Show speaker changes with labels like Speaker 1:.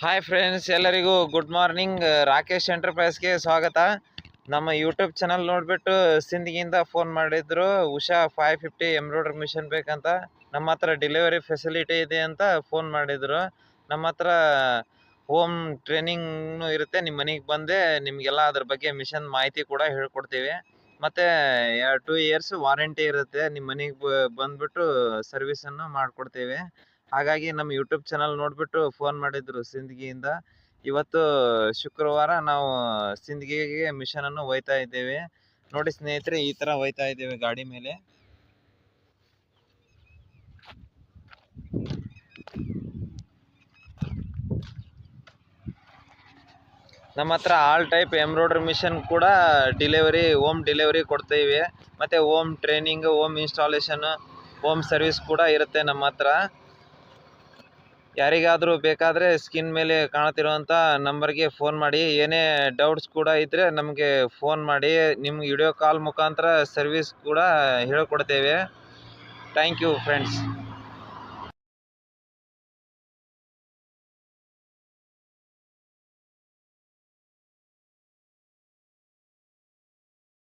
Speaker 1: Hi friends, ಎಲ್ಲರಿಗೂ good morning. Rakesh ಎಂಟರ್ಪ್ರೈಸ್ಗೆ ಸ್ವಾಗತ. ನಮ್ಮ ಯೂಟ್ಯೂಬ್ ಚಾನಲ್ ನೋಡಿಬಿಟ್ಟು ಸಿಂದಗಿಯಿಂದ ಫೋನ್ ಮಾಡಿದ್ರು. ಉಷಾ 550 ಎಂಬ್ರಾಯ್ಡ್ರಿ ಮಿಷನ್ ಬೇಕಂತ, ನಮ್ಮ ಹತ್ರ ಡೆಲಿವರಿ ಫೆಸಿಲಿಟಿ ಇದೆ ಅಂತ ಫೋನ್ ಮಾಡಿದರು. ನಮ್ಮ ಹತ್ರ ಹೋಮ್ ಟ್ರೈನಿಂಗ್ನು ಇರುತ್ತೆ. ನಿಮ್ಮ ಮನೆಗೆ ಬಂದೆ ನಿಮಗೆಲ್ಲ ಅದ್ರ ಬಗ್ಗೆ ಮಿಷನ್ ಮಾಹಿತಿ ಕೂಡ ಹೇಳ್ಕೊಡ್ತೀವಿ. ಮತ್ತು 2 ಇಯರ್ಸ್ ವಾರಂಟಿ ಇರುತ್ತೆ. ನಿಮ್ಮ ಮನೆಗೆ ಬಂದುಬಿಟ್ಟು ಸರ್ವಿಸನ್ನು ಮಾಡಿಕೊಡ್ತೀವಿ. ಹಾಗಾಗಿ ನಮ್ಮ ಯೂಟ್ಯೂಬ್ ಚಾನಲ್ ನೋಡಿಬಿಟ್ಟು ಫೋನ್ ಮಾಡಿದ್ರು ಸಿಂದಗಿಯಿಂದ. ಇವತ್ತು ಶುಕ್ರವಾರ ನಾವು ಸಿಂದಗಿಗೆ ಮಿಷನನ್ನು ಒಯ್ತಾ ಇದ್ದೇವೆ. ನೋಡಿ ಸ್ನೇಹಿತರೆ, ಈ ಥರ ಒಯ್ತಾ ಇದ್ದೇವೆ ಗಾಡಿ ಮೇಲೆ. ನಮ್ಮ ಹತ್ರ ಆಲ್ ಟೈಪ್ ಎಂಬ್ರಾಯ್ಡ್ರಿ ಮಿಷನ್ ಕೂಡ ಹೋಮ್ ಡೆಲಿವರಿ ಕೊಡ್ತೀವಿ. ಮತ್ತು home training, home installation, home service ಕೂಡ ಇರುತ್ತೆ ನಮ್ಮ ಹತ್ರ. ಯಾರಿಗಾದರೂ ಬೇಕಾದರೆ ಸ್ಕ್ರೀನ್ ಮೇಲೆ ಕಾಣ್ತಿರೋಂಥ ನಂಬರ್ಗೆ ಫೋನ್ ಮಾಡಿ. ಏನೇ ಡೌಟ್ಸ್ ಕೂಡ ಇದ್ದರೆ ನಮಗೆ ಫೋನ್ ಮಾಡಿ. ನಿಮ್ಗೆ ವಿಡಿಯೋ ಕಾಲ್ ಮುಖಾಂತರ ಸರ್ವಿಸ್ ಕೂಡ ಹೇಳ್ಕೊಡ್ತೇವೆ. Thank you friends.